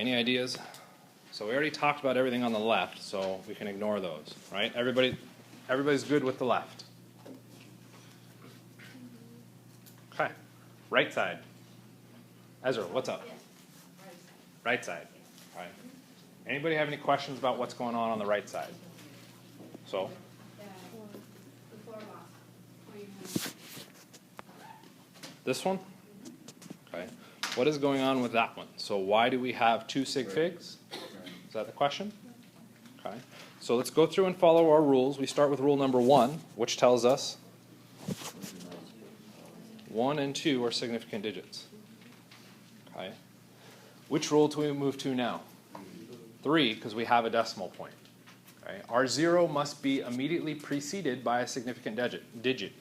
any ideas? So we already talked about everything on the left, so we can ignore those, right? Everybody's good with the left. Okay. Right side. Ezra, what's up? Right side. All right. Anybody have any questions about what's going on the right side? So? This one? Okay. What is going on with that one? So why do we have 2 sig figs? Is that the question? Okay. So let's go through and follow our rules. We start with rule number 1, which tells us 1 and 2 are significant digits. Okay. Which rule do we move to now? 3, because we have a decimal point. Okay. Our 0 must be immediately preceded by a significant digit.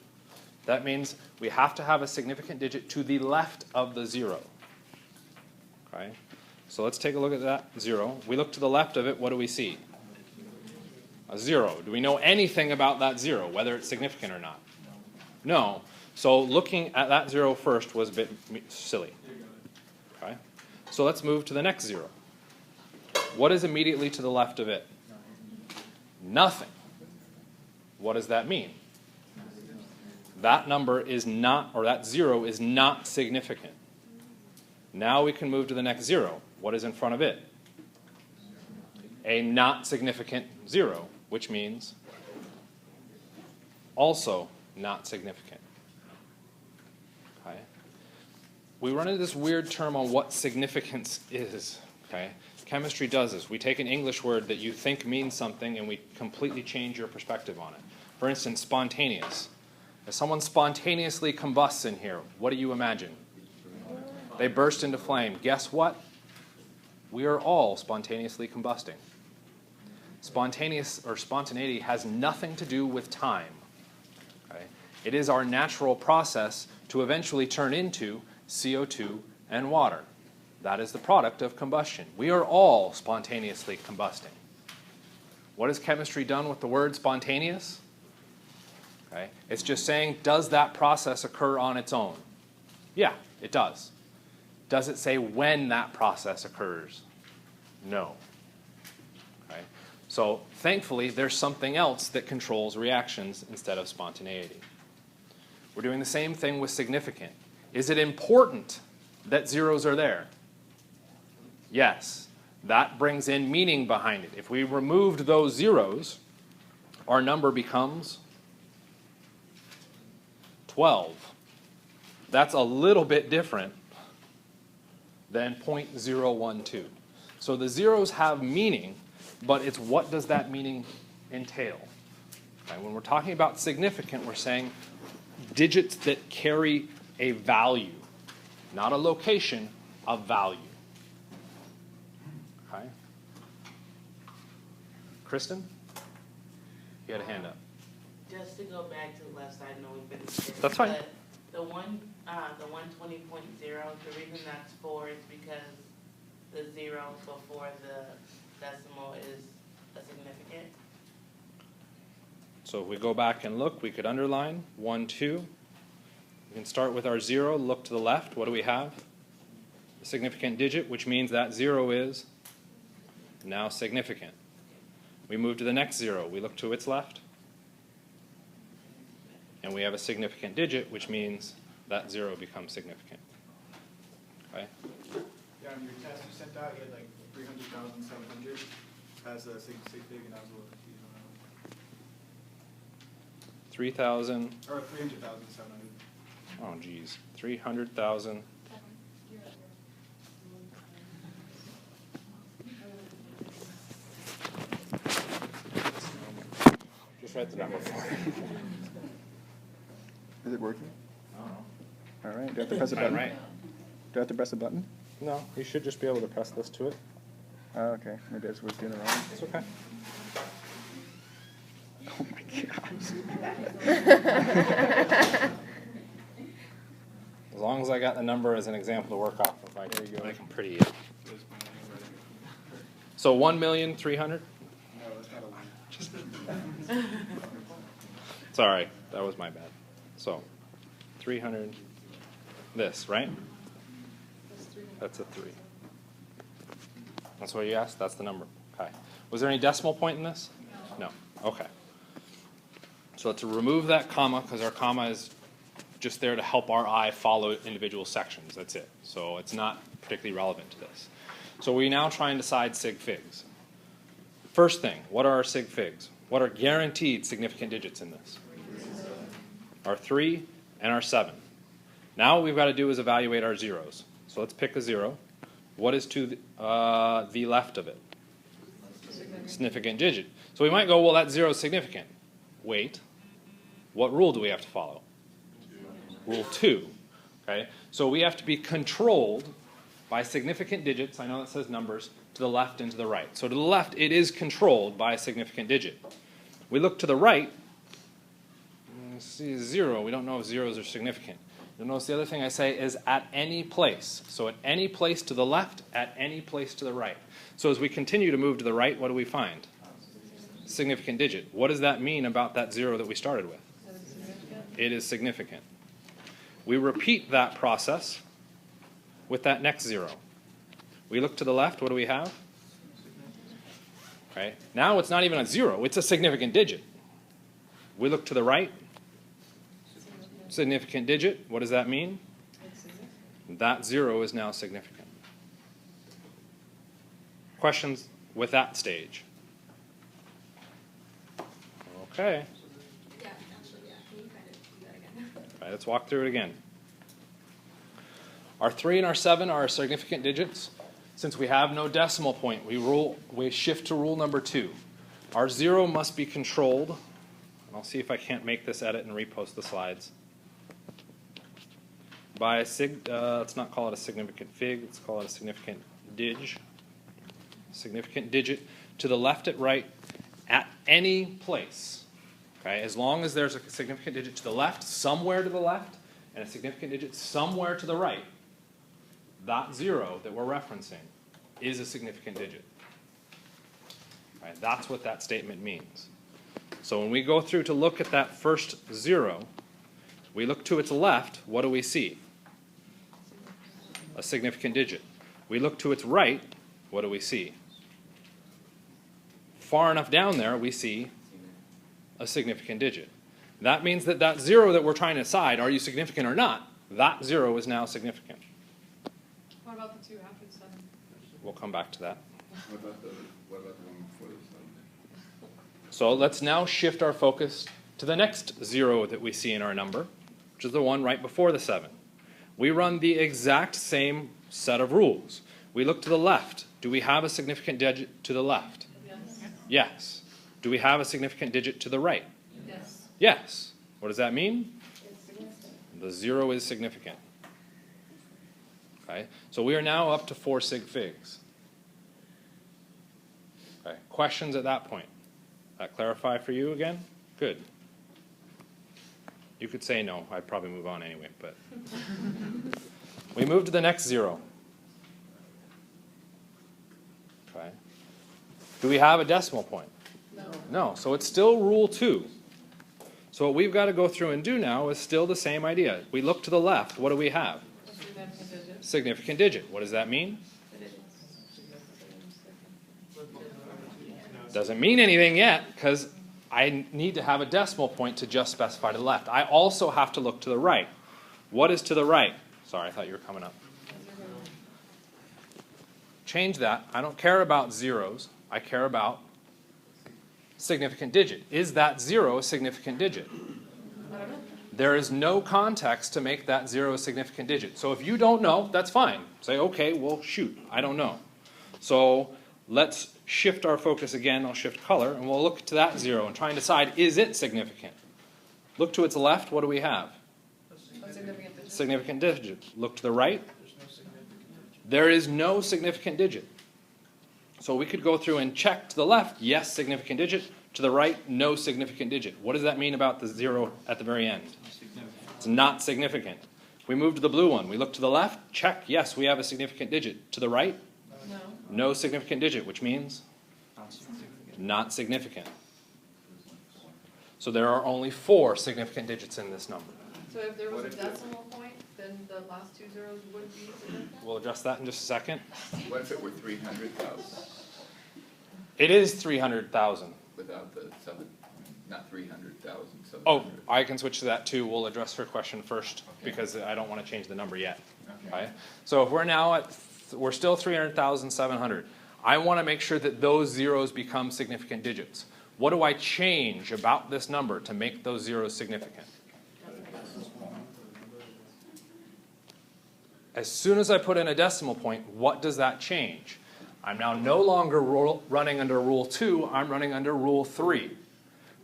That means we have to have a significant digit to the left of the 0. Okay. So let's take a look at that 0. We look to the left of it, what do we see? A 0. Do we know anything about that 0, whether it's significant or not? No. So looking at that 0 first was a bit silly. Okay. So let's move to the next 0. What is immediately to the left of it? Nothing. What does that mean? That number is not, or that 0 is not significant. Now we can move to the next 0. What is in front of it? A not significant 0, which means also not significant. Okay. We run into this weird term on what significance is. Okay. Chemistry does this. We take an English word that you think means something and we completely change your perspective on it. For instance, spontaneous. If someone spontaneously combusts in here, what do you imagine? They burst into flame. Guess what? We are all spontaneously combusting. Spontaneity has nothing to do with time. Okay? It is our natural process to eventually turn into CO2 and water. That is the product of combustion. We are all spontaneously combusting. What has chemistry done with the word spontaneous? Okay. It's just saying, does that process occur on its own? Yeah, it does. Does it say when that process occurs? No. Okay. So thankfully, there's something else that controls reactions instead of spontaneity. We're doing the same thing with significant. Is it important that zeros are there? Yes. That brings in meaning behind it. If we removed those zeros, our number becomes 12. That's a little bit different than 0.012. So the zeros have meaning, but it's what does that meaning entail? Okay, when we're talking about significant, we're saying digits that carry a value, not a location, a value. Okay? Kristen? You had a hand up. Just to go back to the left side, I know we've been discussing. That's fine. But the 120.0, the reason that's 4 is because the 0 before the decimal is a significant. So if we go back and look, we could underline 1, 2. We can start with our 0, look to the left. What do we have? A significant digit, which means that 0 is now significant. We move to the next 0. We look to its left. And we have a significant digit, which means that 0 becomes significant. Okay? Yeah, on your test you sent out, you had like 300,700 as a sig fig, and I was a little confused on that one. 3,000. Or 300,700. Oh, geez. 300,000. Just write the number for me. Is it working? I don't know. All right. Do I have to press a button? Right. Do I have to press a button? No, you should just be able to press this to it. Oh, okay. Maybe I was doing it wrong. It's okay. Oh my gosh. As long as I got the number as an example to work off of, I can make them pretty. So 1,300,000. No, that's not a line. Sorry, that was my bad. So 300. This, right? That's a 3. That's what you asked? That's the number. Okay. Was there any decimal point in this? No. Okay. So let's remove that comma, because our comma is just there to help our eye follow individual sections. That's it. So it's not particularly relevant to this. So we now try and decide sig figs. First thing, what are our sig figs? What are guaranteed significant digits in this? Our 3 and our 7. Now what we've got to do is evaluate our zeros. So let's pick a 0. What is to the left of it? Significant digit. So we might go, well, that 0 is significant. Wait. What rule do we have to follow? Rule 2. Okay? So we have to be controlled by significant digits. I know that says numbers. To the left and to the right. So to the left, it is controlled by a significant digit. We look to the right. See 0. We don't know if zeros are significant. You'll notice the other thing I say is at any place. So at any place to the left, at any place to the right. So as we continue to move to the right, what do we find? Significant digit. What does that mean about that 0 that we started with? It is significant. We repeat that process with that next 0. We look to the left, what do we have? Right? Now it's not even a 0, it's a significant digit. We look to the right, significant digit. What does that mean? That 0 is now significant. Questions with that stage? Okay. Yeah, actually, yeah. Can you kind of do that again? All right, let's walk through it again. Our 3 and our 7 are significant digits. Since we have no decimal point, we shift to rule number 2. Our 0 must be controlled. And I'll see if I can't make this edit and repost the slides. By a let's not call it a significant fig, let's call it a significant dig. Significant digit to the left at right at any place. Okay, as long as there's a significant digit to the left, somewhere to the left, and a significant digit somewhere to the right, that 0 that we're referencing is a significant digit. Right, that's what that statement means. So when we go through to look at that first 0, we look to its left, what do we see? A significant digit. We look to its right, what do we see? Far enough down there, we see a significant digit. That means that that 0 that we're trying to decide, are you significant or not, that 0 is now significant. What about the 2 after the 7? We'll come back to that. What about the one before the 7? So let's now shift our focus to the next 0 that we see in our number, which is the one right before the 7. We run the exact same set of rules. We look to the left. Do we have a significant digit to the left? Yes. Yes. Do we have a significant digit to the right? Yes. Yes. What does that mean? It's significant. The 0 is significant. Okay. So we are now up to 4 sig figs. Okay. Questions at that point? That clarify for you again? Good. You could say no. I'd probably move on anyway, but we move to the next 0. Okay. Do we have a decimal point? No. No. So it's still rule 2. So what we've got to go through and do now is still the same idea. We look to the left. What do we have? A significant digit. Significant digit. What does that mean? Doesn't mean anything yet, because I need to have a decimal point to just specify to the left. I also have to look to the right. What is to the right? Sorry, I thought you were coming up. Change that. I don't care about zeros. I care about significant digit. Is that 0 a significant digit? There is no context to make that 0 a significant digit. So if you don't know, that's fine. Say, okay, well, shoot, I don't know. So let's shift our focus again. I'll shift color, and we'll look to that 0 and try and decide, is it significant? Look to its left, what do we have? A significant digit. Significant digit. Look to the right. There is no significant digit. So we could go through and check to the left, yes, significant digit. To the right, no significant digit. What does that mean about the 0 at the very end? It's not significant. We move to the blue one. We look to the left, check, yes, we have a significant digit. To the right, No. no significant digit, which means not significant. So there are only 4 significant digits in this number. So if there was a decimal point, then the last two zeros would be significant? We'll address that in just a second. What if it were 300,000 It is 300,000. without the seven, not 300,000, Oh, 700? I can switch to that too. We'll address her question first Okay. because I don't want to change the number yet. Okay. Okay? So if we're now at, we're still 300,700. I want to make sure that those zeros become significant digits. What do I change about this number to make those zeros significant? As soon as I put in a decimal point, what does that change? I'm now no longer running under Rule 2, I'm running under Rule 3.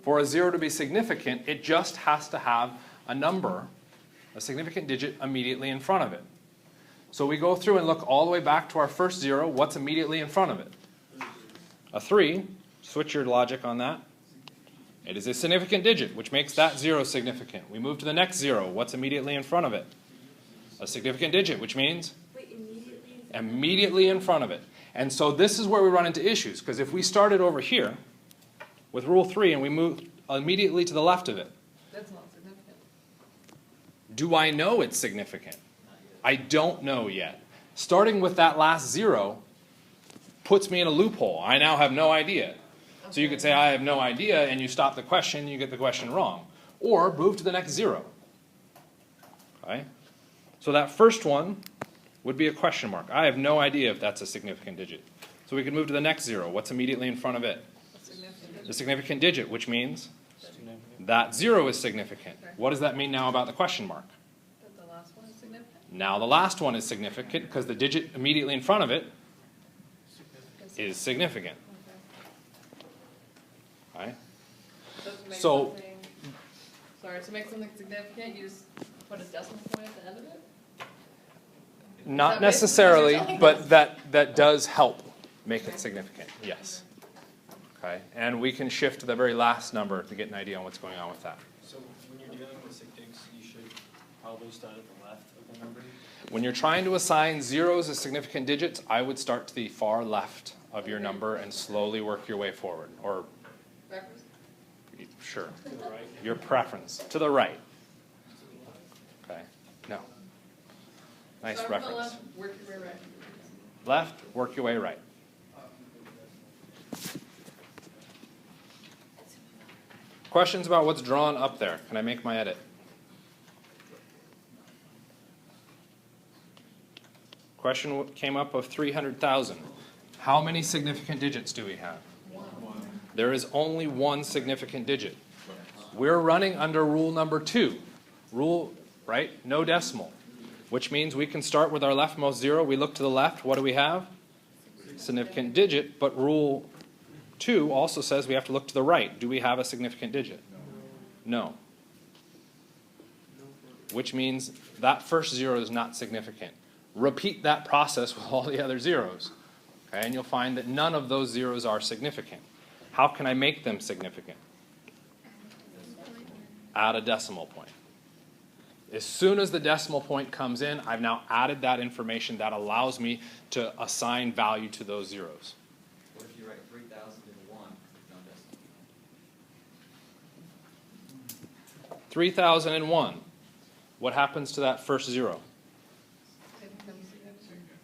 For a zero to be significant, it just has to have a number, a significant digit, immediately in front of it. So we go through and look all the way back to our first zero. What's immediately in front of it? A 3. Switch your logic on that. It is a significant digit, which makes that zero significant. We move to the next zero. What's immediately in front of it? A significant digit, which means? Immediately in front of it. And so this is where we run into issues, because if we started over here with Rule 3 and we moved immediately to the left of it, That's not significant. do I know it's significant? I don't know yet. Starting with that last zero puts me in a loophole. I now have no idea. So you could say, I have no idea, and you stop the question, you get the question wrong. Or move to the next zero. Okay? So that first one would be a question mark. I have no idea if that's a significant digit. So we can move to the next zero. What's immediately in front of it? A significant digit. The significant digit, which means that zero is significant. What does that mean now about the question mark? That the last one is significant? Now the last one is significant because the digit immediately in front of it is significant. Okay. Right? So to make So- something, sorry, to make something significant, you just put a decimal point at the end of it? Not Is that basically what necessarily, you're telling but us? that does help make it significant, yes. Okay, and we can shift to the very last number to get an idea on what's going on with that. So when you're dealing with sig digs, you should probably start at the left of the number. When you're trying to assign zeros as significant digits, I would start to the far left of your number and slowly work your way forward, or Reference? sure, To the right. your preference, to the right. Okay, no. Nice Start from the reference. left, work your way right. Left, work your way right. Questions about what's drawn up there? Can I make my edit? Question came up of 300,000. How many significant digits do we have? There is only one significant digit. We're running under rule number 2. Rule, right? No decimal. Which means we can start with our leftmost zero. We look to the left. What do we have? Significant digit. But rule 2 also says we have to look to the right. Do we have a significant digit? No. Which means that first zero is not significant. Repeat that process with all the other zeros. Okay, and you'll find that none of those zeros are significant. How can I make them significant? Add a decimal point. As soon as the decimal point comes in, I've now added that information that allows me to assign value to those zeros. What if you write 3,000 into 1, no decimal? 3,001. What happens to that first zero? It becomes significant.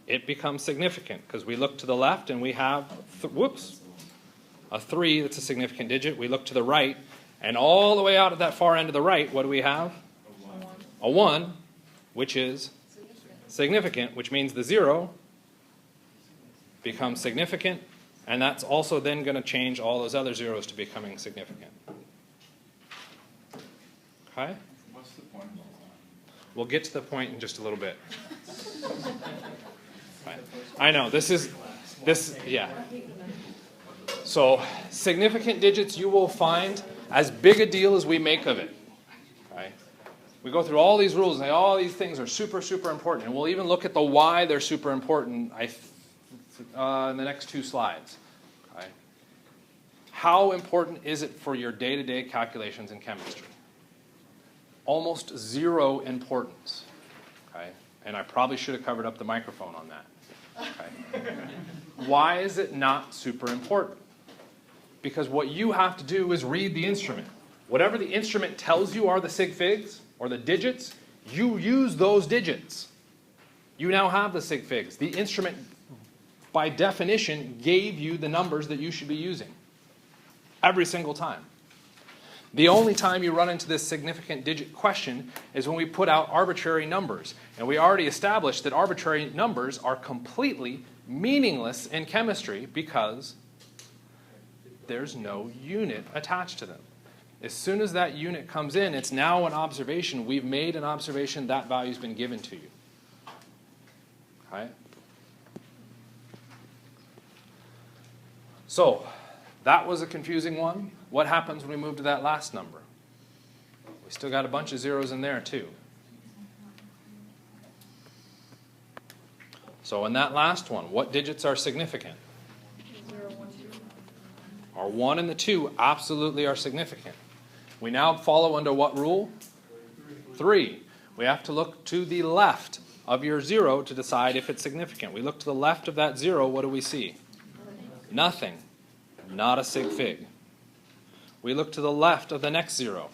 It becomes significant because we look to the left and we have, a 3 that's a significant digit. We look to the right, and all the way out at that far end of the right, what do we have? A 1, which is significant, which means the 0 becomes significant, and that's also then going to change all those other zeros to becoming significant. Okay? What's the point of all We'll get to the point in just a little bit. Right. I know, this, yeah. So, significant digits you will find as big a deal as we make of it. Right? We go through all these rules and say all these things are super, super important. And we'll even look at the why they're super important in the next 2 slides. Okay? How important is it for your day-to-day calculations in chemistry? Almost 0 importance. Okay? And I probably should have covered up the microphone on that. Okay? Why is it not super important? Because what you have to do is read the instrument. Whatever the instrument tells you are the sig figs, or the digits, You use those digits. You now have the sig figs. The instrument, by definition, gave you the numbers that you should be using every single time. The only time you run into this significant digit question is when we put out arbitrary numbers. And we already established that arbitrary numbers are completely meaningless in chemistry because there's no unit attached to them. As soon as that unit comes in, it's now an observation. We've made an observation. That value's been given to you. Okay? So, that was a confusing one. What happens when we move to that last number? We still got a bunch of zeros in there too. So in that last one, what digits are significant? 0, 1, 2. Our 1 and the 2 absolutely are significant. We now follow under what rule? 3. We have to look to the left of your 0 to decide if it's significant. We look to the left of that 0, what do we see? Nothing. Not a sig fig. We look to the left of the next 0.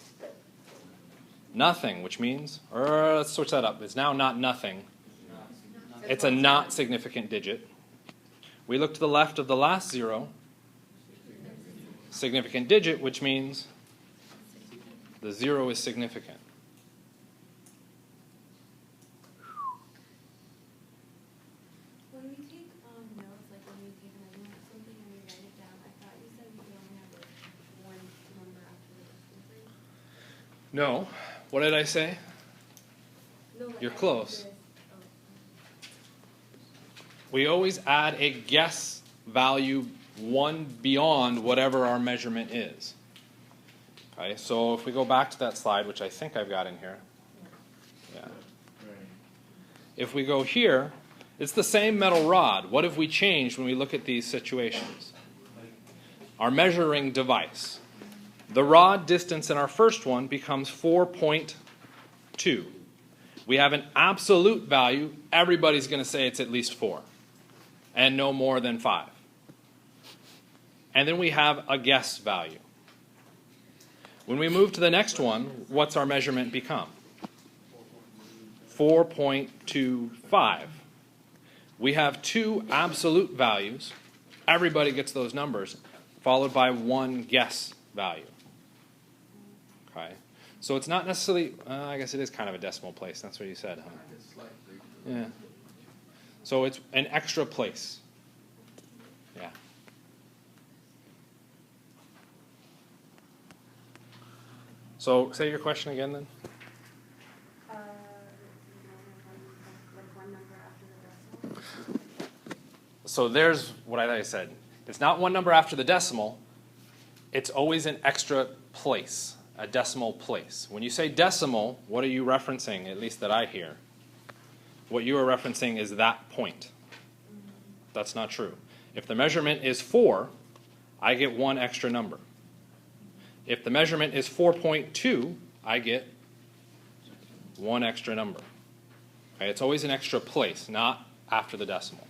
Nothing, which means, or let's switch that up. It's now not nothing. It's a not significant digit. We look to the left of the last 0. Significant digit, which means the 0 is significant. When we take notes, like when we take an idea of something and we write it down, I thought you said we could only have like one number after the decimal point. No. What did I say? No, like You're I close. did this- We always add a guess value one beyond whatever our measurement is. Okay, so if we go back to that slide, which I think I've got in here. Yeah. If we go here, it's the same metal rod. What have we changed when we look at these situations? Our measuring device. The rod distance in our first one becomes 4.2. We have an absolute value. Everybody's going to say it's at least 4. And no more than 5. And then we have a guess value. When we move to the next one, what's our measurement become? 4.25. We have 2 absolute values. Everybody gets those numbers, followed by 1 guess value. Okay? So it's not necessarily, I guess it is kind of a decimal place. That's what you said, huh? Yeah. So it's an extra place. Yeah. So say your question again then. like one number after the decimal. So there's what I said. It's not one number after the decimal. It's always an extra place, a decimal place. When you say decimal, what are you referencing, at least that I hear? What you are referencing is that point. That's not true. If the measurement is 4, I get 1 extra number. If the measurement is 4.2, I get 1 extra number. Okay, it's always an extra place, not after the decimal.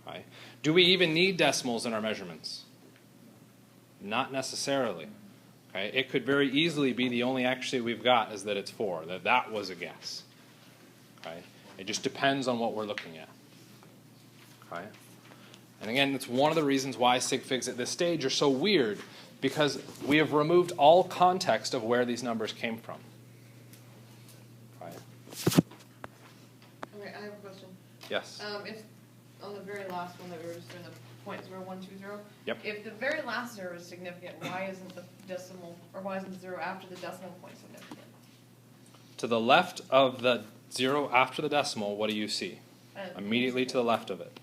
Okay. Do we even need decimals in our measurements? Not necessarily. Okay. It could very easily be the only accuracy we've got is that it's 4, that was a guess. Okay. It just depends on what we're looking at. Okay. And again, that's one of the reasons why sig figs at this stage are so weird, because we have removed all context of where these numbers came from. Okay. Okay, I have a question. Yes. If on the very last one that we were just doing the 0.0120. Yep. If the very last 0 is significant, why isn't the decimal, or why isn't the 0 after the decimal point significant? To the left of the 0 after the decimal, what do you see? Immediately to the left of it.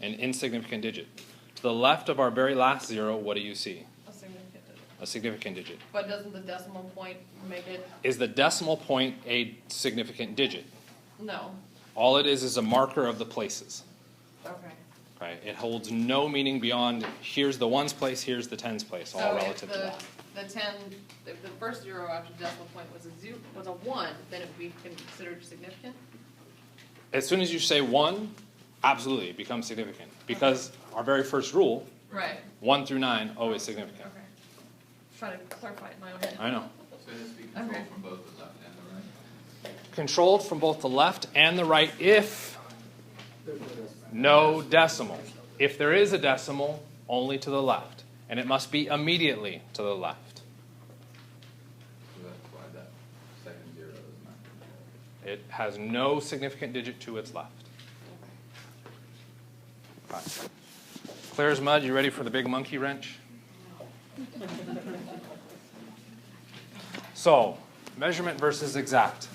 An insignificant digit. To the left of our very last 0, what do you see? A significant digit. A significant digit. But doesn't the decimal point make it? Is the decimal point a significant digit? No. All it is a marker of the places. Okay. Right? It holds no meaning beyond here's the ones place, here's the tens place, all So relative to that. if the first 0 after the decimal point was a 1, then it would be considered significant? As soon as you say 1, absolutely, it becomes significant. Because our very first rule, Right. 1 through 9, always significant. Okay. Trying to clarify it in my own head. I know. So it has to be controlled Okay. from both the left and the right. controlled from both the left and the right if no decimal. If there is a decimal, only to the left. And it must be immediately to the left. So that's why that second zero is not controlled. It has no significant digit to its left. Fine. Clear as mud, you ready for the big monkey wrench? So, measurement versus exact.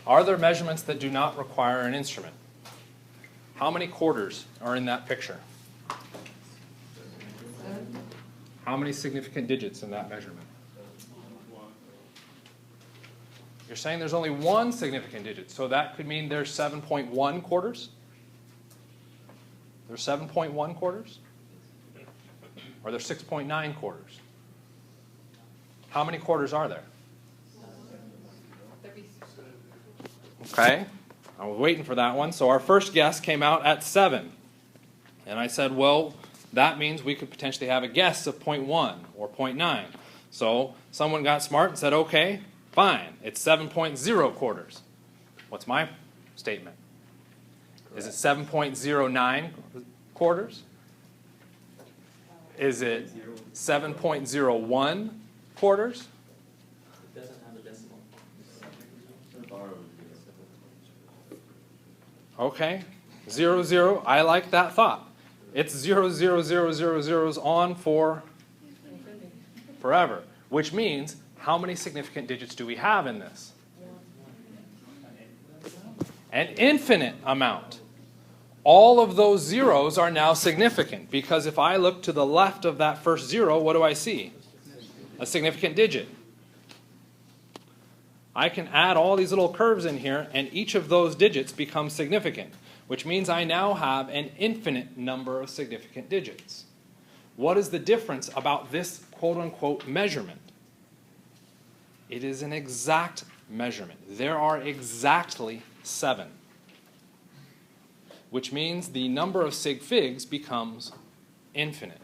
Are there measurements that do not require an instrument? How many quarters are in that picture? How many significant digits in that measurement? You're saying there's only one significant digit, so that could mean there's 7.1 quarters? There's 7.1 quarters? Or there's 6.9 quarters? How many quarters are there? Okay, I was waiting for that one. So our first guess came out at 7. And I said, well, that means we could potentially have a guess of 0.1 or 0.9. So someone got smart and said, okay, fine, it's 7.0 quarters. What's my statement? Is it 7.09 quarters? Is it 7.01 quarters? It doesn't have a decimal. Okay, 0, 0, I like that thought. It's 0, 0, 0, 0, zeros on for forever, which means how many significant digits do we have in this? An infinite amount. All of those zeros are now significant because if I look to the left of that first 0, what do I see? A significant digit. I can add all these little curves in here and each of those digits becomes significant, which means I now have an infinite number of significant digits. What is the difference about this quote-unquote measurement? It is an exact measurement. There are exactly 7, which means the number of sig figs becomes infinite.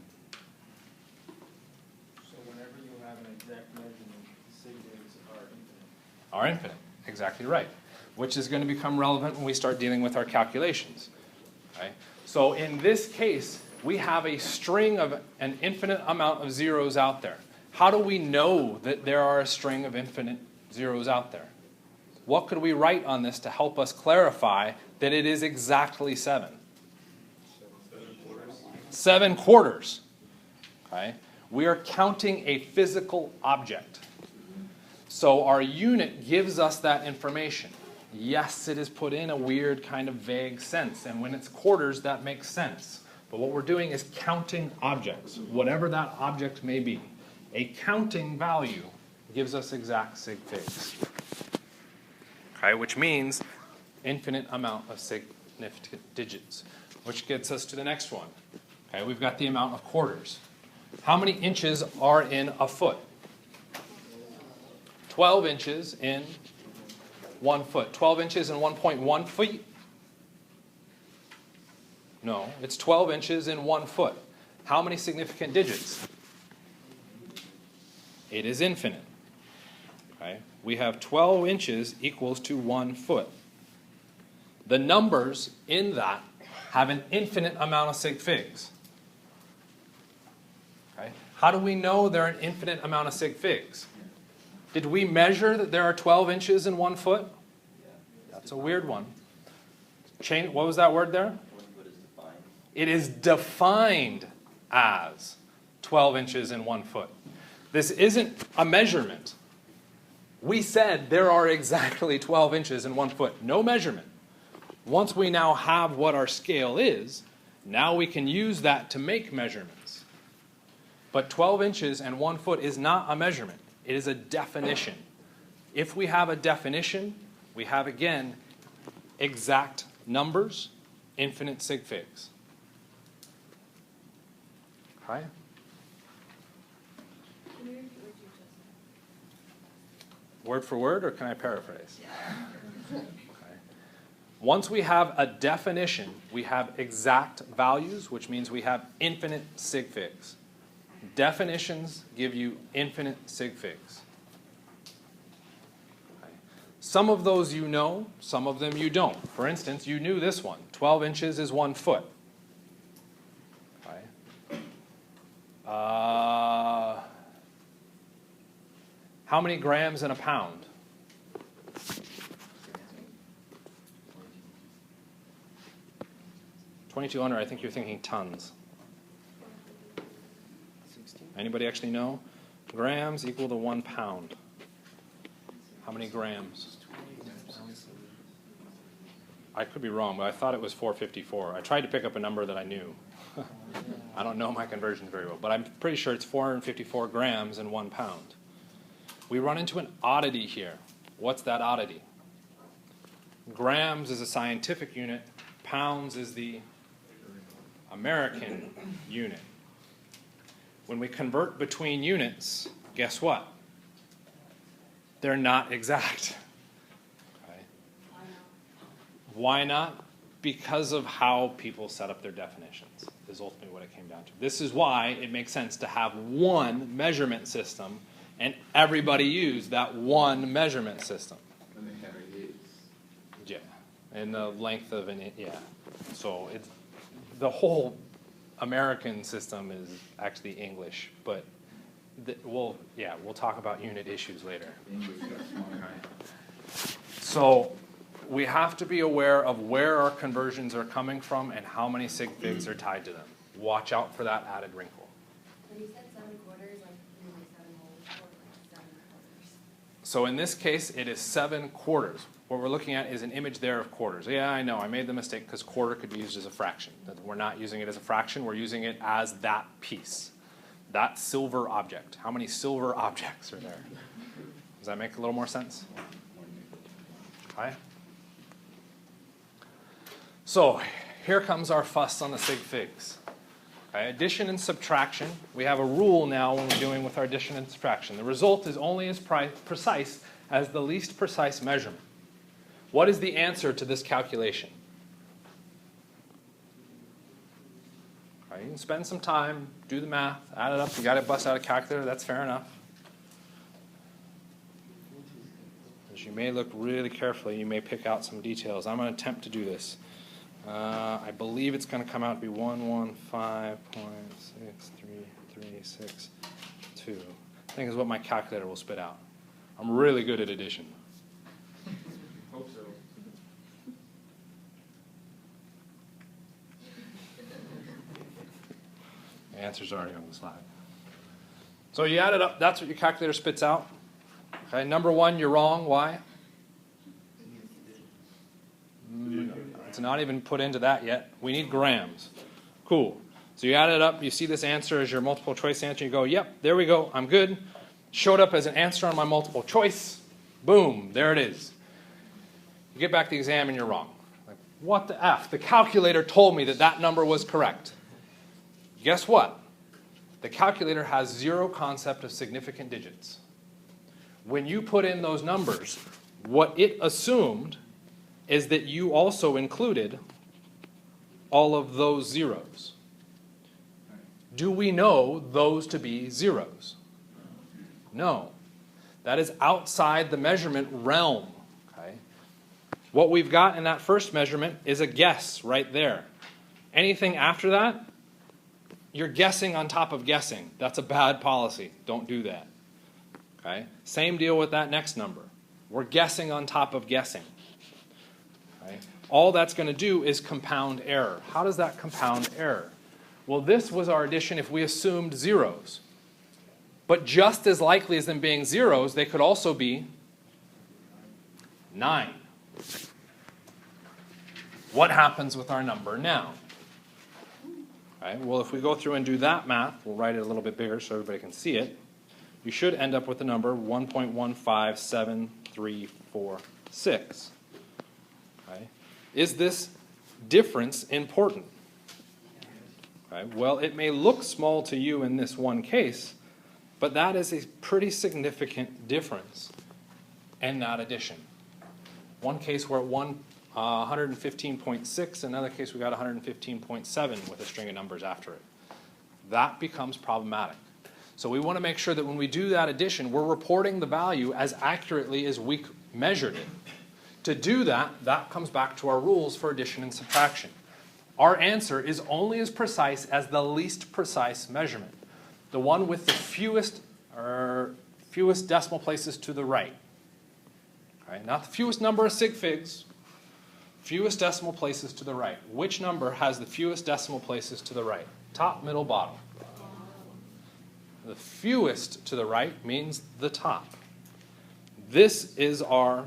So whenever you have an exact measurement, sig figs are infinite. Are infinite, exactly right, which is going to become relevant when we start dealing with our calculations. Okay? So in this case, we have a string of an infinite amount of zeros out there. How do we know that there are a string of infinite zeros out there? What could we write on this to help us clarify that it is exactly 7? 7 quarters. Okay? We are counting a physical object. So our unit gives us that information. Yes, it is put in a weird kind of vague sense, and when it's quarters, that makes sense. But what we're doing is counting objects, whatever that object may be. A counting value gives us exact sig figs. Okay, which means infinite amount of significant digits, which gets us to the next one. Okay, we've got the amount of quarters. How many inches are in a foot? 12 inches in 1 foot. 12 inches in 1.1 feet? No, it's 12 inches in 1 foot. How many significant digits? It is infinite. Okay? We have 12 inches equals to 1 foot. The numbers in that have an infinite amount of sig figs. Okay? How do we know there are an infinite amount of sig figs? Did we measure that there are 12 inches in 1 foot? That's a weird one. What was that word there? It is defined as 12 inches in 1 foot. This isn't a measurement. We said there are exactly 12 inches in 1 foot. No measurement. Once we now have what our scale is, now we can use that to make measurements. But 12 inches and 1 foot is not a measurement. It is a definition. If we have a definition, we have, again, exact numbers, infinite sig figs. Okay? Word for word, or can I paraphrase? Okay. Once we have a definition, we have exact values, which means we have infinite sig figs. Definitions give you infinite sig figs. Okay. Some of those you know, some of them you don't. For instance, you knew this one. 12 inches is 1 foot. Okay. How many grams in a pound? 2,200, I think you're thinking tons. Anybody actually know? Grams equal to 1 pound. How many grams? I could be wrong, but I thought it was 454. I tried to pick up a number that I knew. I don't know my conversions very well, but I'm pretty sure it's 454 grams in 1 pound. We run into an oddity here. What's that oddity? Grams is a scientific unit. Pounds is the American unit. When we convert between units, guess what? They're not exact. Okay. Why not? Because of how people set up their definitions, is ultimately what it came down to. This is why it makes sense to have one measurement system and everybody use that one measurement system. And they carry eights. Yeah, and the length of an, yeah. So it's, the whole American system is actually English, but we'll talk about unit issues later. English got smaller. So we have to be aware of where our conversions are coming from and how many sig figs are tied to them. Watch out for that added wrinkle. When you said 7 quarters, like, you know, 7 whole, or like 7 quarters? So in this case, it is 7 quarters. What we're looking at is an image there of quarters. Yeah, I know, I made the mistake because quarter could be used as a fraction. We're not using it as a fraction, we're using it as that piece. That silver object. How many silver objects are there? Does that make a little more sense? Okay. So here comes our fuss on the sig figs. Okay, addition and subtraction. We have a rule now when we're doing with our addition and subtraction. The result is only as precise as the least precise measurement. What is the answer to this calculation? Okay, you can spend some time, do the math, add it up. You got to bust out a calculator. That's fair enough. As you may look really carefully, you may pick out some details. I'm going to attempt to do this. I believe it's going to come out to be 115.63362. I think is what my calculator will spit out. I'm really good at addition. Hope so. The answer's already on the slide. So you add it up. That's what your calculator spits out. Okay, number 1, you're wrong. Why? It's not even put into that yet. We need grams. Cool. So you add it up. You see this answer as your multiple choice answer. You go, yep, there we go. I'm good. Showed up as an answer on my multiple choice. Boom, there it is. You get back to the exam and you're wrong. Like, what the F? The calculator told me that that number was correct. Guess what? The calculator has 0 concept of significant digits. When you put in those numbers, what it assumed is that you also included all of those zeros. Do we know those to be zeros? No. That is outside the measurement realm. Okay? What we've got in that first measurement is a guess right there. Anything after that, you're guessing on top of guessing. That's a bad policy. Don't do that. Okay? Same deal with that next number. We're guessing on top of guessing. Okay? All that's going to do is compound error. How does that compound error? Well, this was our addition if we assumed zeros. But just as likely as them being zeros, they could also be 9. What happens with our number now? Right, well, if we go through and do that math, we'll write it a little bit bigger so everybody can see it. You should end up with the number 1.1573446. Okay. Is this difference important? Okay. Well, it may look small to you in this one case, but that is a pretty significant difference in that addition. One case we're at 115.6, another case we got 115.7 with a string of numbers after it. That becomes problematic. So we want to make sure that when we do that addition, we're reporting the value as accurately as we measured it. To do that, that comes back to our rules for addition and subtraction. Our answer is only as precise as the least precise measurement, the one with the fewest decimal places to the right. Okay, not the fewest number of sig figs, fewest decimal places to the right. Which number has the fewest decimal places to the right? Top, middle, bottom. The fewest to the right means the top. This is our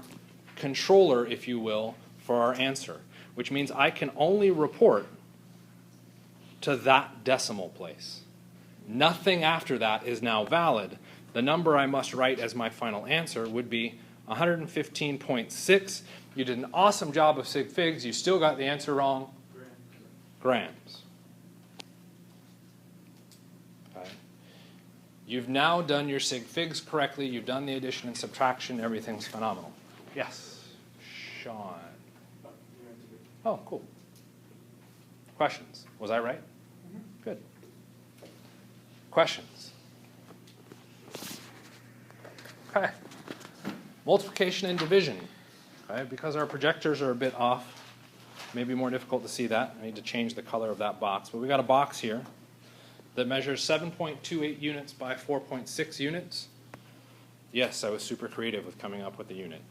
controller, if you will, for our answer, which means I can only report to that decimal place. Nothing after that is now valid. The number I must write as my final answer would be 115.6. You did an awesome job of sig figs. You still got the answer wrong. Grams. Okay. You've now done your sig figs correctly. You've done the addition and subtraction. Everything's phenomenal. Yes, Sean. Oh, cool. Questions? Was I right? Good. Questions? Okay. Multiplication and division. Okay, because our projectors are a bit off, maybe more difficult to see that. I need to change the color of that box. But we've got a box here that measures 7.28 units by 4.6 units. Yes, I was super creative with coming up with the unit.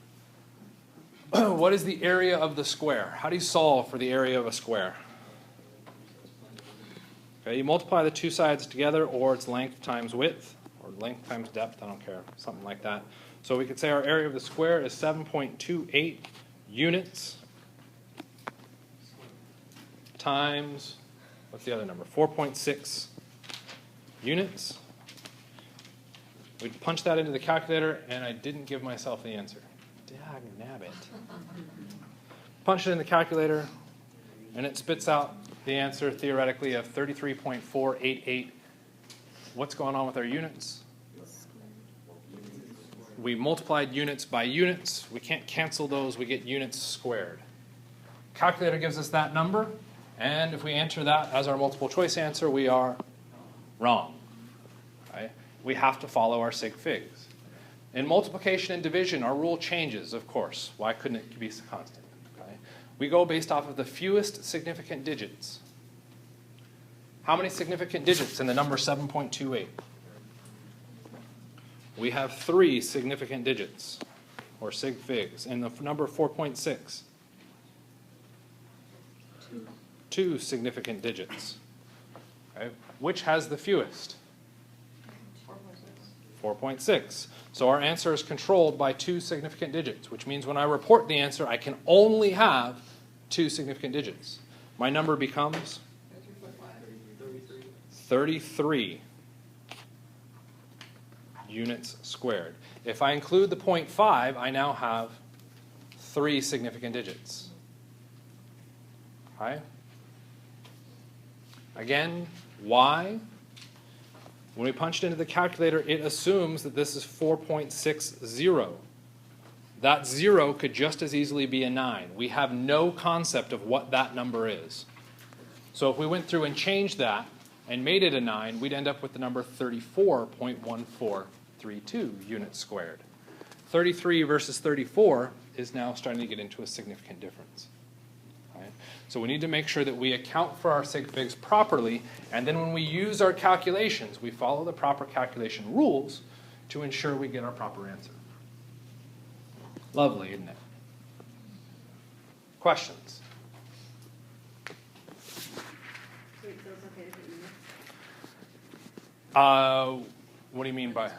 What is the area of the square? How do you solve for the area of a square? Okay, you multiply the two sides together, or it's length times width, or length times depth, I don't care, something like that. So we could say our area of the square is 7.28 units times, what's the other number? 4.6 units. We'd punch that into the calculator, and I didn't give myself the answer. Dag-nabbit. Punch it in the calculator, and it spits out the answer, theoretically, of 33.488. What's going on with our units? We multiplied units by units. We can't cancel those. We get units squared. Calculator gives us that number, and if we enter that as our multiple choice answer, we are wrong. Okay? We have to follow our sig figs. In multiplication and division, our rule changes, of course. Why couldn't it be constant? Okay? We go based off of the fewest significant digits. How many significant digits in the number 7.28? We have 3 significant digits, or sig figs, in the number 4.6. 2 significant digits. Okay? Which has the fewest? 4.6. So our answer is controlled by 2 significant digits, which means when I report the answer, I can only have 2 significant digits. My number becomes 33 units squared. If I include the 0.5, I now have 3 significant digits. Okay? Again, why? When we punched into the calculator, it assumes that this is 4.60. That 0 could just as easily be a 9. We have no concept of what that number is. So if we went through and changed that and made it a 9, we'd end up with the number 34.1432 units squared. 33 versus 34 is now starting to get into a significant difference. So we need to make sure that we account for our sig figs properly, and then when we use our calculations, we follow the proper calculation rules to ensure we get our proper answer. Lovely, isn't it? Questions? Wait, so it's okay to put units? What do you mean by?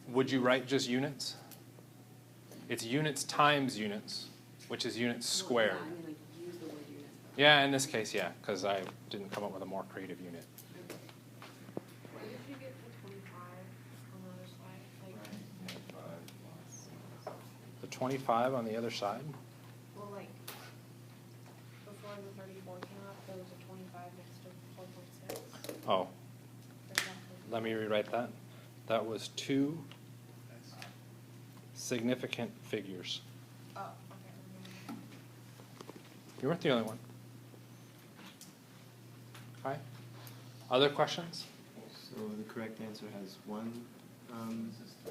Would you write just units? It's units times units, which is units squared. No, I mean, like, use the word units, though. Yeah, in this case, yeah, because I didn't come up with a more creative unit. What did you get for 25 on the other side? Like, The 25 on the other side? well, like, before the 34 came up, there was a 25 next to 4.6. Oh, let me rewrite that. That was 2 significant figures. Oh, okay. You weren't the only one. Okay. Other questions? So the correct answer has one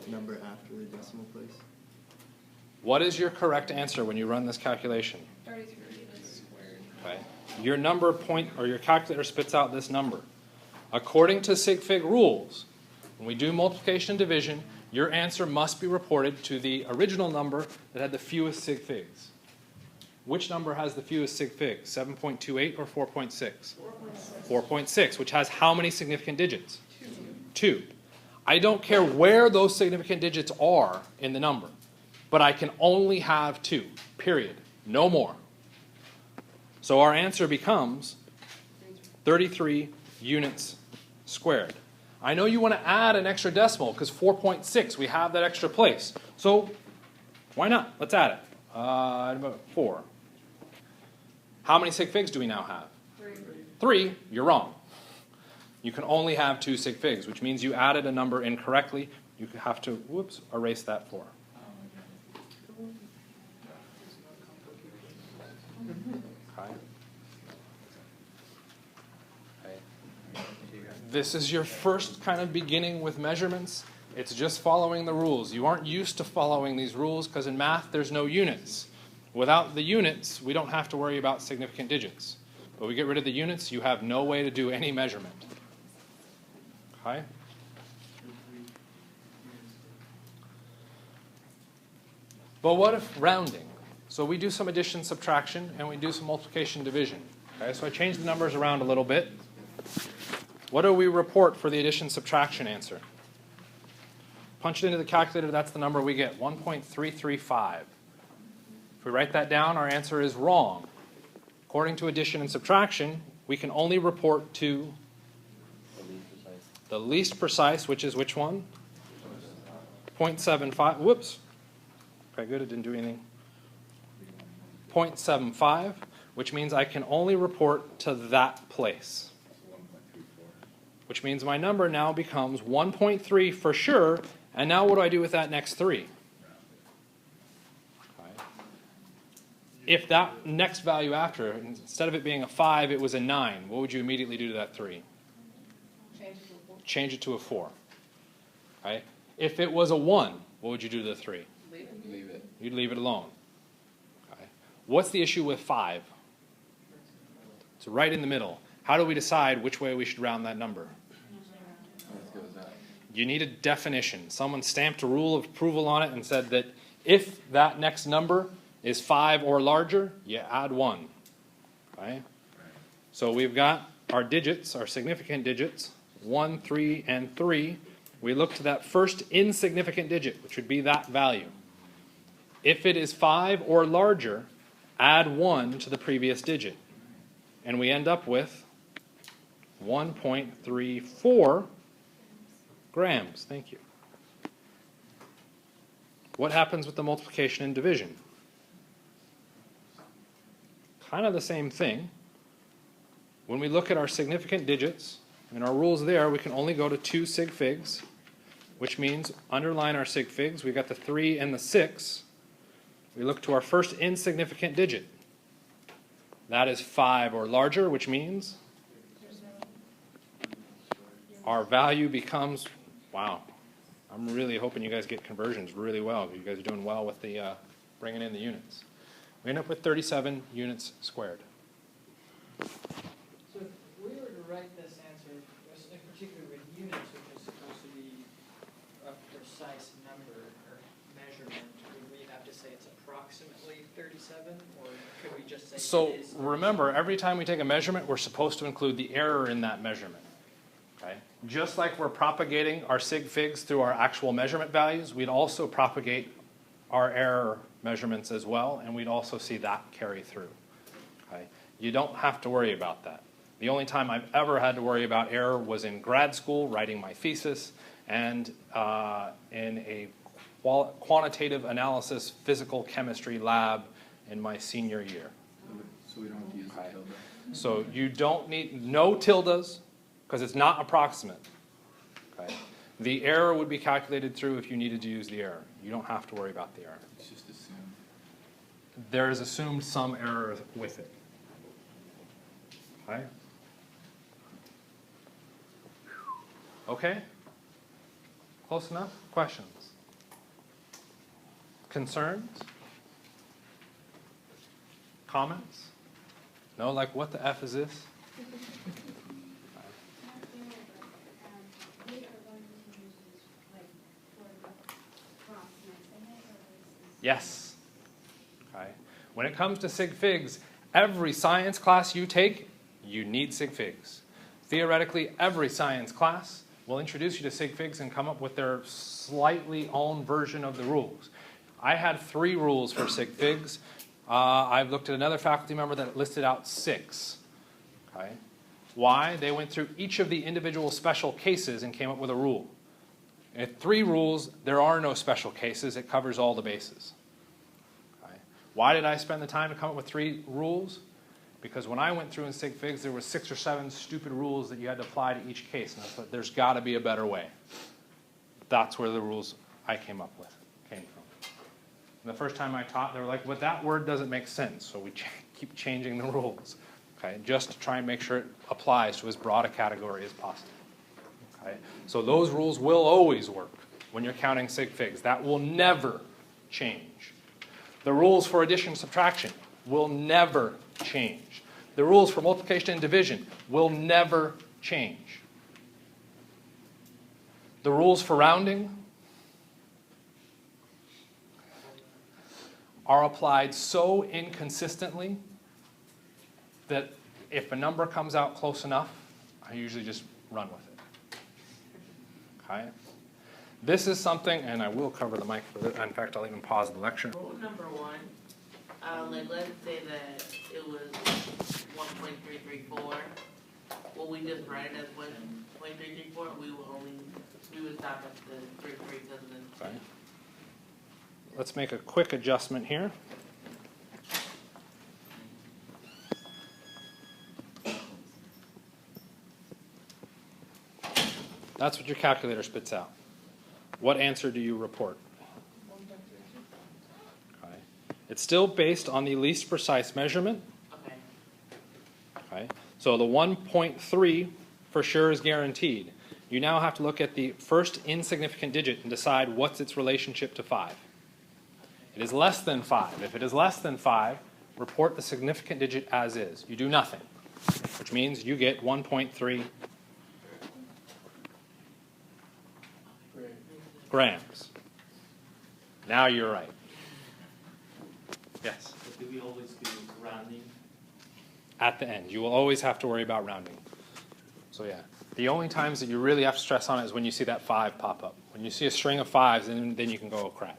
number after the decimal place? What is your correct answer when you run this calculation? 33 units squared. Okay. Your number point, or your calculator spits out this number. According to sig fig rules, when we do multiplication and division, your answer must be reported to the original number that had the fewest sig figs. Which number has the fewest sig figs? 7.28 or 4.6? 4.6, which has how many significant digits? 2. I don't care where those significant digits are in the number, but I can only have 2, period. No more. So our answer becomes 33 units squared. I know you want to add an extra decimal because 4.6, we have that extra place. So why not? Let's add it. 4. How many sig figs do we now have? 3. You're wrong. You can only have 2 sig figs, which means you added a number incorrectly. You have to, whoops, erase that 4. Okay. This is your first kind of beginning with measurements. It's just following the rules. You aren't used to following these rules because in math there's no units. Without the units, we don't have to worry about significant digits. But we get rid of the units, you have no way to do any measurement. Okay? But what if rounding? So we do some addition, subtraction, and we do some multiplication, division. Okay, so I changed the numbers around a little bit. What do we report for the addition, subtraction answer? Punch it into the calculator, that's the number we get, 1.335. If we write that down, our answer is wrong. According to addition and subtraction, we can only report to the least precise, which is which one? 0.75. Whoops. Okay, good, it didn't do anything. 0.75, which means I can only report to that place. Which means my number now becomes 1.3 for sure, and now what do I do with that next 3? If that next value after, instead of it being a 5, it was a 9, what would you immediately do to that 3? Change it to a 4. Okay? If it was a 1, what would you do to the 3? Leave it. You'd leave it alone. Okay? What's the issue with 5? It's right in the middle. How do we decide which way we should round that number? Let's go with that. You need a definition. Someone stamped a rule of approval on it and said that if that next number is 5 or larger, you add 1. Okay? So we've got our digits, our significant digits, 1, 3, and 3. We look to that first insignificant digit, which would be that value. If it is 5 or larger, add 1 to the previous digit. And we end up with 1.34 grams. Thank you. What happens with the multiplication and division? Kind of the same thing. When we look at our significant digits, and our rules there, we can only go to 2 sig figs, which means underline our sig figs. We got the 3 and the 6. We look to our first insignificant digit. That is 5 or larger, which means our value becomes, wow, I'm really hoping you guys get conversions really well. You guys are doing well with the bringing in the units. We end up with 37 units squared. So if we were to write this answer, in particular with units, which is supposed to be a precise number or measurement, would we have to say it's approximately 37, or could we just say So it is 37? remember, every time we take a measurement, we're supposed to include the error in that measurement. Okay? Just like we're propagating our sig figs through our actual measurement values, we'd also propagate our error measurements as well, and we'd also see that carry through. Okay? You don't have to worry about that. The only time I've ever had to worry about error was in grad school, writing my thesis, and in a quantitative analysis physical chemistry lab in my senior year. So we don't have to use the tilde. So you don't need, no tildes, because it's not approximate. Okay? The error would be calculated through if you needed to use the error. You don't have to worry about the error. It's just assume. There is assumed some error with it. Okay? Okay? Close enough? Questions? Concerns? Comments? No, like what the F is this? Yes. Okay. When it comes to sig figs, every science class you take, you need sig figs. Theoretically, every science class will introduce you to sig figs and come up with their slightly own version of the rules. I had 3 rules for sig figs. I've looked at another faculty member that listed out 6. Okay. Why? They went through each of the individual special cases and came up with a rule. At 3 rules, there are no special cases. It covers all the bases. Okay. Why did I spend the time to come up with 3 rules? Because when I went through in sig figs, there were 6 or 7 stupid rules that you had to apply to each case. And I thought, there's got to be a better way. That's where the rules I came up with came from. And the first time I taught, they were like, well, that word doesn't make sense. So we keep changing the rules, okay, just to try and make sure it applies to as broad a category as possible. Okay? So those rules will always work when you're counting sig figs. That will never change. The rules for addition and subtraction will never change. The rules for multiplication and division will never change. The rules for rounding are applied so inconsistently that if a number comes out close enough, I usually just run with it. Okay? This is something, and I will cover the mic for this. In fact, I'll even pause the lecture. Rule number 1, like let's say that it was 1.334. Will we just write it as 1.334? We would stop at the 33 because of the. Okay. Let's make a quick adjustment here. That's what your calculator spits out. What answer do you report? Okay. It's still based on the least precise measurement. Okay. Okay. So the 1.3 for sure is guaranteed. You now have to look at the first insignificant digit and decide what's its relationship to 5. It is less than 5. If it is less than 5, report the significant digit as is. You do nothing, which means you get 1.3 grams. Now you're right. Yes? But do we always do rounding? At the end. You will always have to worry about rounding. So yeah. The only times that you really have to stress on it is when you see that 5 pop up. When you see a string of 5s, then you can go, oh crap.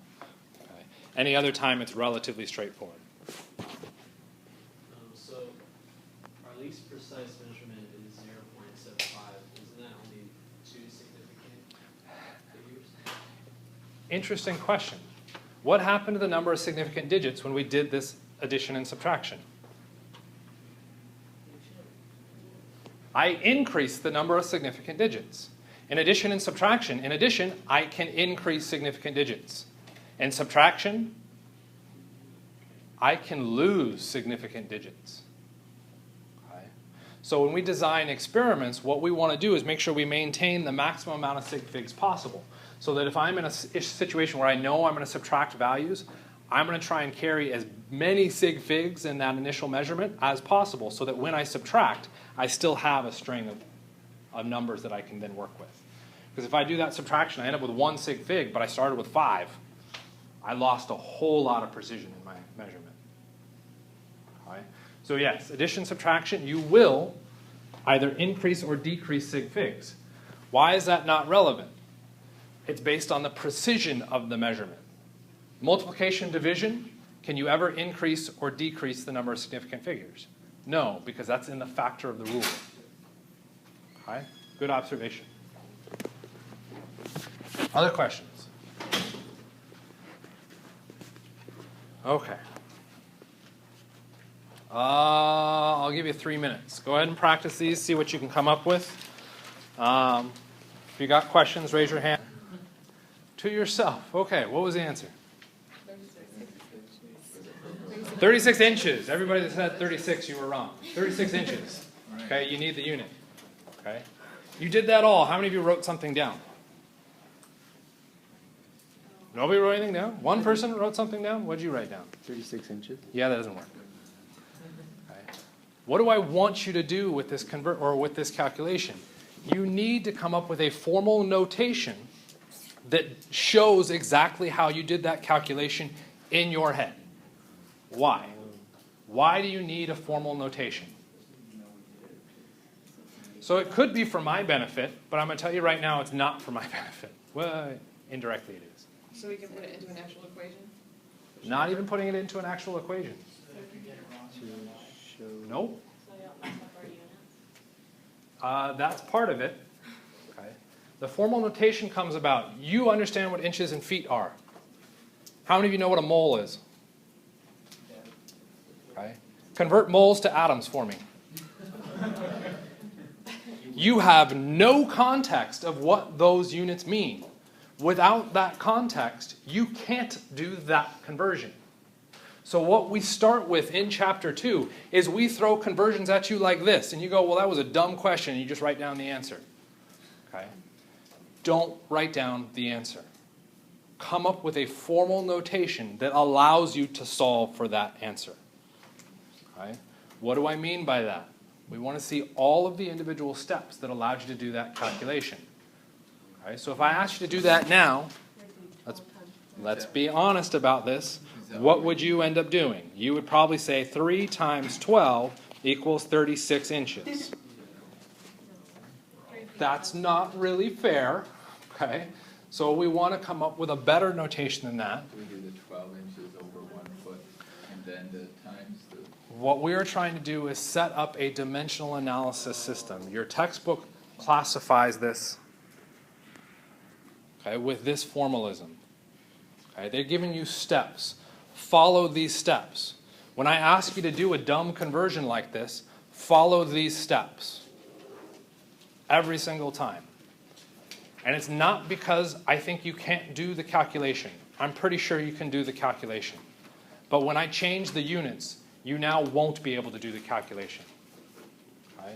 Okay. Any other time, it's relatively straightforward. So our least precise measurement is 0.75. Isn't that only 2 significant figures? Interesting question. What happened to the number of significant digits when we did this addition and subtraction? I increased the number of significant digits. In addition and subtraction, I can increase significant digits. In subtraction, I can lose significant digits. Okay? So when we design experiments, what we want to do is make sure we maintain the maximum amount of sig figs possible. So that if I'm in a situation where I know I'm going to subtract values, I'm going to try and carry as many sig figs in that initial measurement as possible so that when I subtract, I still have a string of numbers that I can then work with. Because if I do that subtraction, I end up with 1 sig fig, but I started with 5. I lost a whole lot of precision in my measurement. Okay? So yes, addition, subtraction, you will either increase or decrease sig figs. Why is that not relevant? It's based on the precision of the measurement. Multiplication, division, can you ever increase or decrease the number of significant figures? No, because that's in the factor of the rule. Okay? Good observation. Other questions? Okay. I'll give you 3 minutes. Go ahead and practice these, see what you can come up with. If you got questions, raise your hand. To yourself. Okay, what was the answer? 36 inches. Everybody that said 36, you were wrong. 36 inches. Okay, you need the unit. Okay. You did that all. How many of you wrote something down? Nobody wrote anything down? One person wrote something down? What did you write down? 36 inches. Yeah, that doesn't work. Okay. What do I want you to do with this with this calculation? You need to come up with a formal notation that shows exactly how you did that calculation in your head. Why? Why do you need a formal notation? So it could be for my benefit, but I'm going to tell you right now it's not for my benefit. Well, indirectly it is. So we can put it into an actual equation? Not even putting it into an actual equation. Nope. So you don't mess up our units? That's part of it. Okay. The formal notation comes about. You understand what inches and feet are. How many of you know what a mole is? Okay. Convert moles to atoms for me. You have no context of what those units mean. Without that context, you can't do that conversion. So what we start with in chapter 2 is we throw conversions at you like this, and you go, well, that was a dumb question, and you just write down the answer. Okay? Don't write down the answer. Come up with a formal notation that allows you to solve for that answer. Okay? What do I mean by that? We want to see all of the individual steps that allowed you to do that calculation. Okay? So if I ask you to do that now, let's be honest about this. What would you end up doing? You would probably say 3 times 12 equals 36 inches. That's not really fair. Okay? So we want to come up with a better notation than that. We do the 12 inches over 1 foot, and then the times the... What we are trying to do is set up a dimensional analysis system. Your textbook classifies this, okay, with this formalism. Okay, they're giving you steps. Follow these steps. When I ask you to do a dumb conversion like this, follow these steps every single time. And it's not because I think you can't do the calculation. I'm pretty sure you can do the calculation. But when I change the units, you now won't be able to do the calculation. Okay?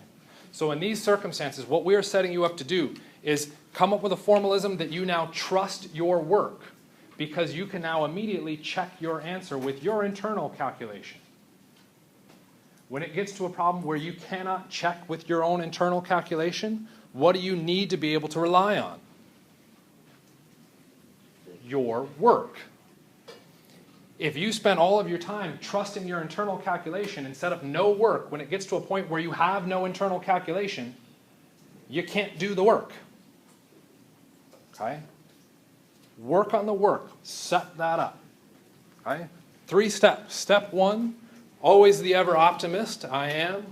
So in these circumstances, what we are setting you up to do is come up with a formalism that you now trust your work, because you can now immediately check your answer with your internal calculation. When it gets to a problem where you cannot check with your own internal calculation, what do you need to be able to rely on? Your work. If you spend all of your time trusting your internal calculation and set up no work, when it gets to a point where you have no internal calculation, you can't do the work. Okay? Work on the work. Set that up. Okay? 3 steps. Step 1, always the ever optimist I am.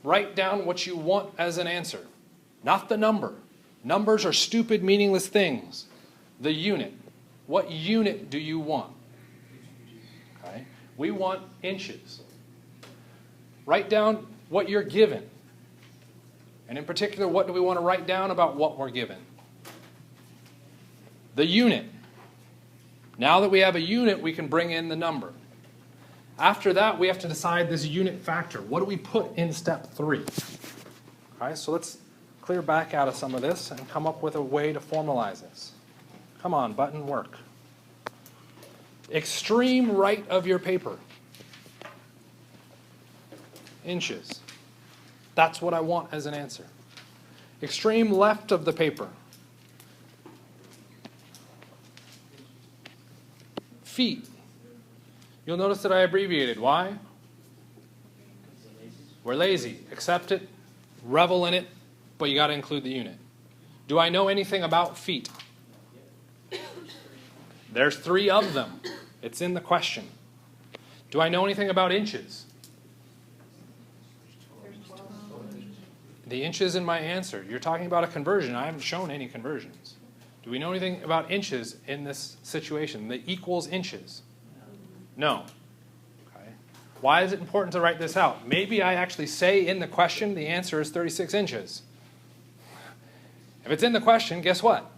Write down what you want as an answer, not the number. Numbers are stupid, meaningless things. The unit. What unit do you want? Okay. We want inches. Write down what you're given. And in particular, what do we want to write down about what we're given? The unit. Now that we have a unit, we can bring in the number. After that, we have to decide this unit factor. What do we put in step 3? All right, so let's clear back out of some of this and come up with a way to formalize this. Come on, button, work. Extreme right of your paper. Inches. That's what I want as an answer. Extreme left of the paper. Feet. You'll notice that I abbreviated. Why? We're lazy. Accept it, revel in it, but you got to include the unit. Do I know anything about feet? There's 3 of them. It's in the question. Do I know anything about inches? The inches in my answer. You're talking about a conversion. I haven't shown any conversions. Do we know anything about inches in this situation? The equals inches? No. Okay. Why is it important to write this out? Maybe I actually say in the question the answer is 36 inches. If it's in the question, guess what?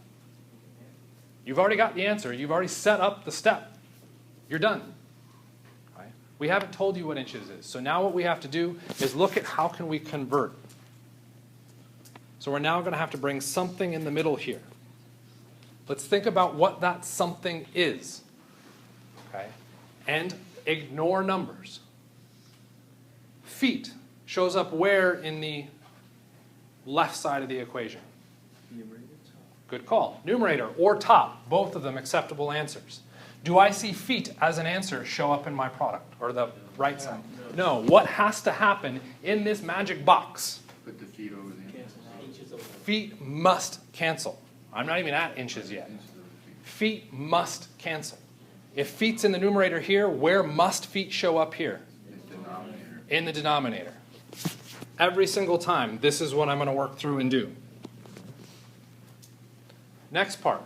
You've already got the answer. You've already set up the step. You're done. Okay. We haven't told you what inches is. So now what we have to do is look at how can we convert. So we're now going to have to bring something in the middle here. Let's think about what that something is. Okay? And ignore numbers. Feet shows up where in the left side of the equation? Good call. Numerator or top, both of them acceptable answers. Do I see feet as an answer show up in my product, or the right side? No. What has to happen in this magic box? Put the feet over the inches. Feet must cancel. I'm not even at inches yet. Inches over feet. Feet must cancel. If feet's in the numerator here, where must feet show up here? The denominator. In the denominator. Every single time, this is what I'm going to work through and do. Next part.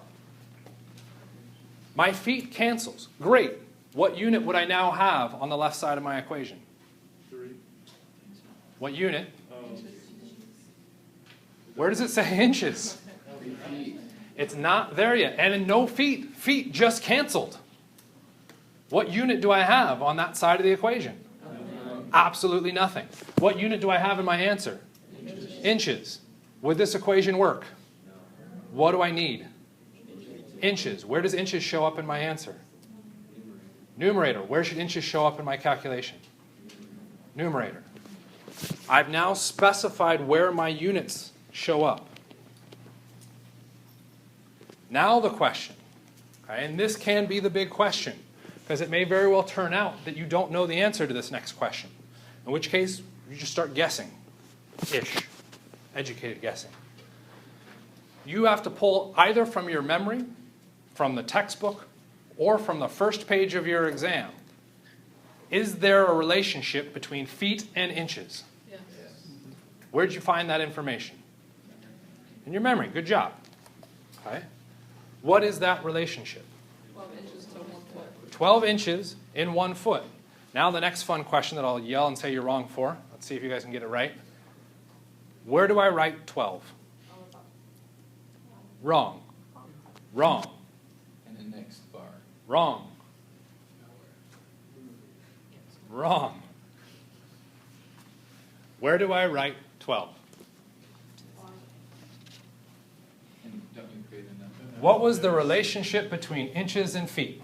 My feet cancels. Great. What unit would I now have on the left side of my equation? 3. What unit? Where does it say inches? It's not there yet. And in no feet. Feet just canceled. What unit do I have on that side of the equation? Absolutely nothing. What unit do I have in my answer? Inches. Would this equation work? What do I need? Inches. Where does inches show up in my answer? Numerator. Where should inches show up in my calculation? Numerator. I've now specified where my units show up. Now the question, okay, and this can be the big question, because it may very well turn out that you don't know the answer to this next question, in which case you just start guessing-ish, educated guessing. You have to pull either from your memory, from the textbook, or from the first page of your exam. Is there a relationship between feet and inches? Yes. Where'd you find that information? In your memory. Good job. Okay. What is that relationship? 12 inches to 1 foot. 12 inches in 1 foot. Now the next fun question that I'll yell and say you're wrong for. Let's see if you guys can get it right. Where do I write 12? Wrong. Wrong. And the next bar. Wrong. Wrong. Where do I write 12? And don't you create a number? What was the relationship between inches and feet?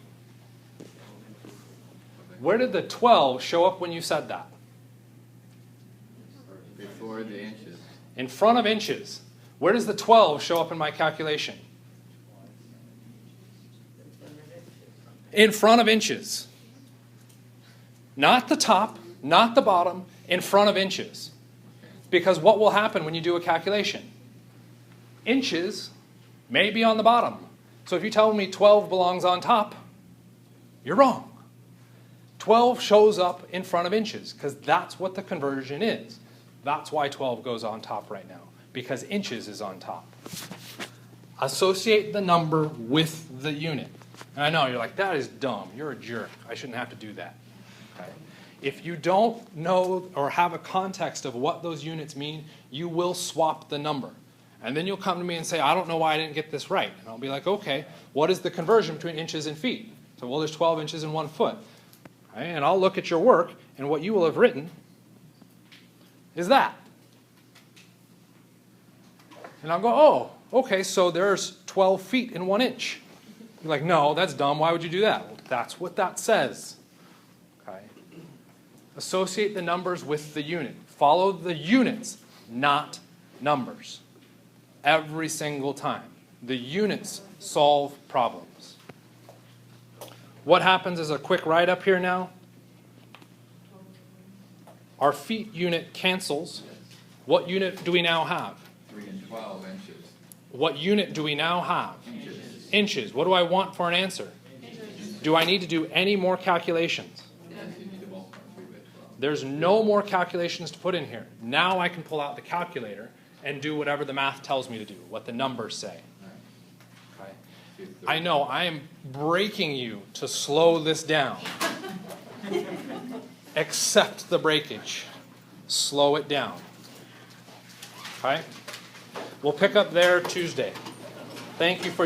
Where did the 12 show up when you said that? Before the inches. In front of inches. Where does the 12 show up in my calculation? In front of inches. Not the top, not the bottom, in front of inches. Because what will happen when you do a calculation? Inches may be on the bottom. So if you tell me 12 belongs on top, you're wrong. 12 shows up in front of inches because that's what the conversion is. That's why 12 goes on top right now, because inches is on top. Associate the number with the unit. And I know, you're like, that is dumb. You're a jerk. I shouldn't have to do that. Okay? If you don't know or have a context of what those units mean, you will swap the number. And then you'll come to me and say, I don't know why I didn't get this right. And I'll be like, okay, what is the conversion between inches and feet? So, well, there's 12 inches in 1 foot. Okay? And I'll look at your work, and what you will have written is that. And I'll go, oh, okay, so there's 12 feet in 1 inch. You're like, no, that's dumb. Why would you do that? Well, that's what that says. Okay. Associate the numbers with the unit. Follow the units, not numbers. Every single time. The units solve problems. What happens is a quick write-up here now. Our feet unit cancels. What unit do we now have? 3 and 12 inches. What unit do we now have? Inches. Inches. What do I want for an answer? Inches. Do I need to do any more calculations? Yes, you need to multiply 3 by 12. There's no more calculations to put in here. Now I can pull out the calculator and do whatever the math tells me to do, what the numbers say. Okay. I know, I am breaking you to slow this down. Accept the breakage. Slow it down. Okay? We'll pick up there Tuesday. Thank you for